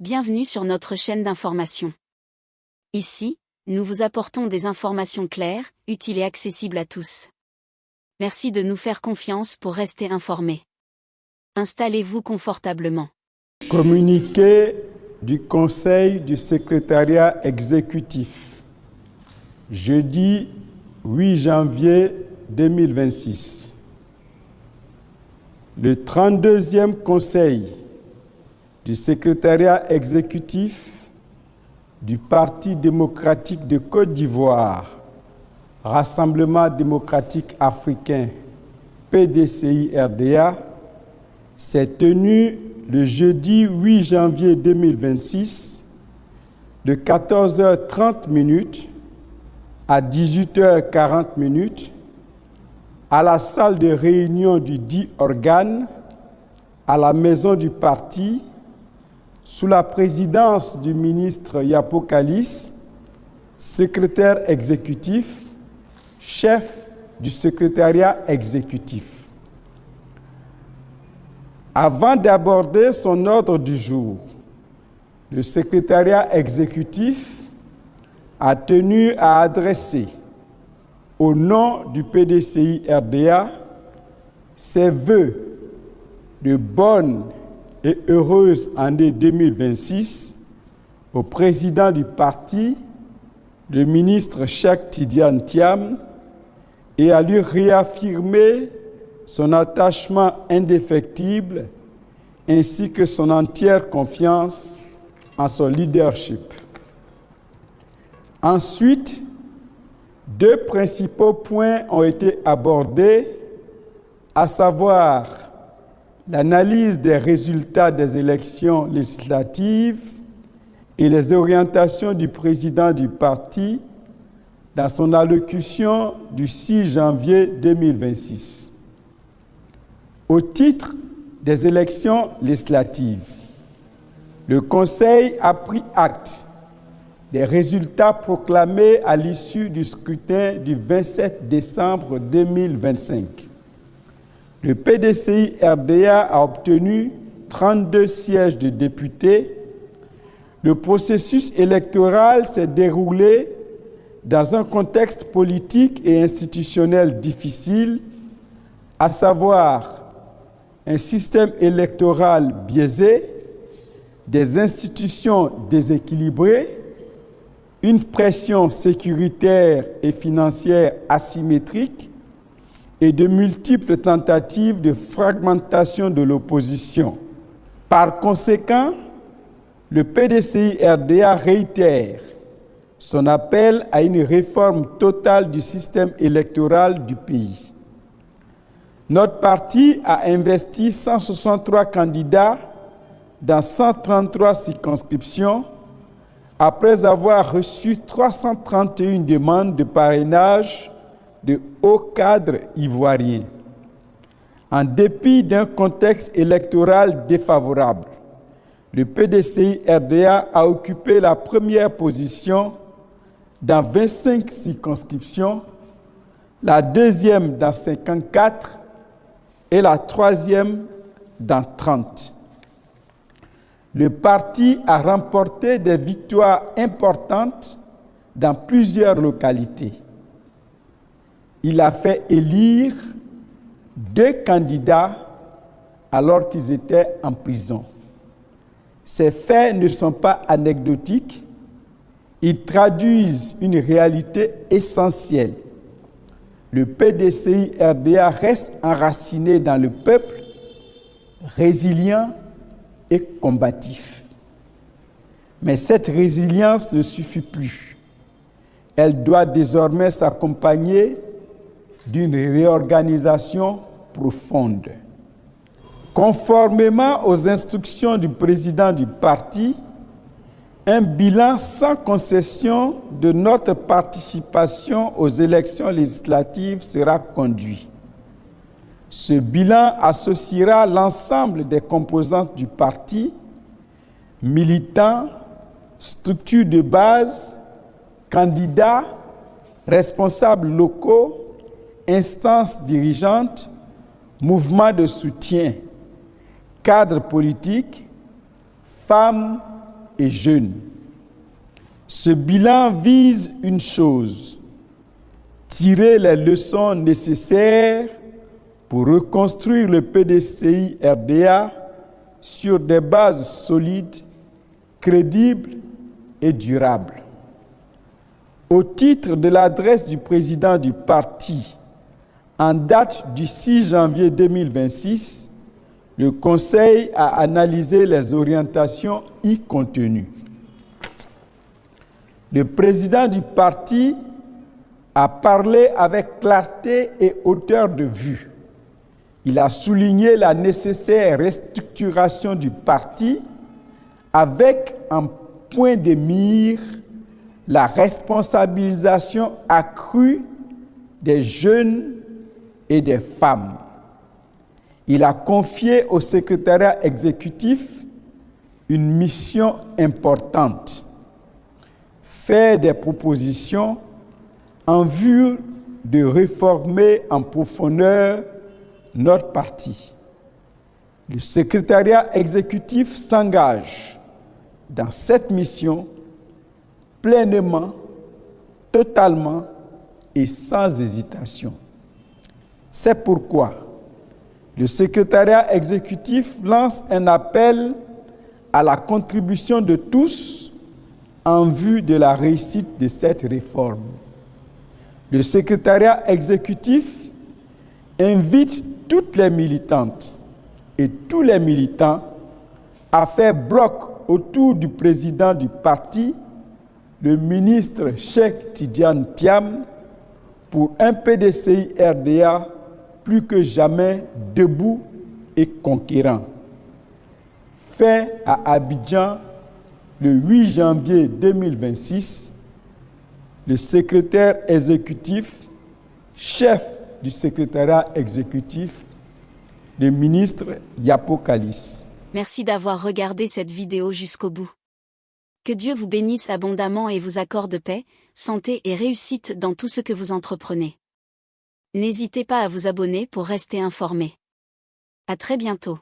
Bienvenue sur notre chaîne d'information. Ici, nous vous apportons des informations claires, utiles et accessibles à tous. Merci de nous faire confiance pour rester informés. Installez-vous confortablement. Communiqué du Conseil du secrétariat exécutif. Jeudi 8 janvier 2026. Le 32e Conseil du secrétariat exécutif du Parti démocratique de Côte d'Ivoire, Rassemblement démocratique africain, PDCI-RDA, s'est tenu le jeudi 8 janvier 2026 de 14h30 à 18h40 à la salle de réunion du dit organe, à la maison du parti, sous la présidence du ministre Yapo Kalis, secrétaire exécutif, chef du secrétariat exécutif. Avant d'aborder son ordre du jour, le secrétariat exécutif a tenu à adresser, au nom du PDCI-RDA, ses vœux de bonne et heureuse année 2026 au président du parti, le ministre Cheikh Tidiane Thiam, et à lui réaffirmer son attachement indéfectible ainsi que son entière confiance en son leadership. Ensuite, deux principaux points ont été abordés, à savoir l'analyse des résultats des élections législatives et les orientations du président du parti dans son allocution du 6 janvier 2026. Au titre des élections législatives, le Conseil a pris acte des résultats proclamés à l'issue du scrutin du 27 décembre 2025. Le PDCI-RDA a obtenu 32 sièges de députés. Le processus électoral s'est déroulé dans un contexte politique et institutionnel difficile, à savoir un système électoral biaisé, des institutions déséquilibrées, une pression sécuritaire et financière asymétrique et de multiples tentatives de fragmentation de l'opposition. Par conséquent, le PDCI-RDA réitère son appel à une réforme totale du système électoral du pays. Notre parti a investi 163 candidats dans 133 circonscriptions après avoir reçu 331 demandes de parrainage de hauts cadres ivoiriens. En dépit d'un contexte électoral défavorable, le PDCI-RDA a occupé la première position dans 25 circonscriptions, la deuxième dans 54 et la troisième dans 30. Le parti a remporté des victoires importantes dans plusieurs localités. Il a fait élire 2 candidats alors qu'ils étaient en prison. Ces faits ne sont pas anecdotiques, ils traduisent une réalité essentielle. Le PDCI-RDA reste enraciné dans le peuple, résilient et combatif. Mais cette résilience ne suffit plus. Elle doit désormais s'accompagner d'une réorganisation profonde. Conformément aux instructions du président du parti, un bilan sans concession de notre participation aux élections législatives sera conduit. Ce bilan associera l'ensemble des composantes du parti, militants, structures de base, candidats, responsables locaux, instances dirigeantes, mouvements de soutien, cadres politiques, femmes et jeunes. Ce bilan vise une chose: tirer les leçons nécessaires pour reconstruire le PDCI RDA sur des bases solides, crédibles et durables. Au titre de l'adresse du président du parti, en date du 6 janvier 2026, le Conseil a analysé les orientations y contenues. Le président du parti a parlé avec clarté et hauteur de vue. Il a souligné la nécessaire restructuration du parti avec en point de mire la responsabilisation accrue des jeunes et des femmes. Il a confié au secrétariat exécutif une mission importante: faire des propositions en vue de réformer en profondeur notre parti. Le secrétariat exécutif s'engage dans cette mission pleinement, totalement et sans hésitation. C'est pourquoi le secrétariat exécutif lance un appel à la contribution de tous en vue de la réussite de cette réforme. Le secrétariat exécutif invite toutes les militantes et tous les militants à faire bloc autour du président du parti, le ministre Cheikh Tidiane Thiam, pour un PDCI RDA plus que jamais debout et conquérant. Fait à Abidjan le 8 janvier 2026, le secrétaire exécutif, chef du secrétariat exécutif, le ministre Yapo Kalis. Merci d'avoir regardé cette vidéo jusqu'au bout. Que Dieu vous bénisse abondamment et vous accorde paix, santé et réussite dans tout ce que vous entreprenez. N'hésitez pas à vous abonner pour rester informé. À très bientôt.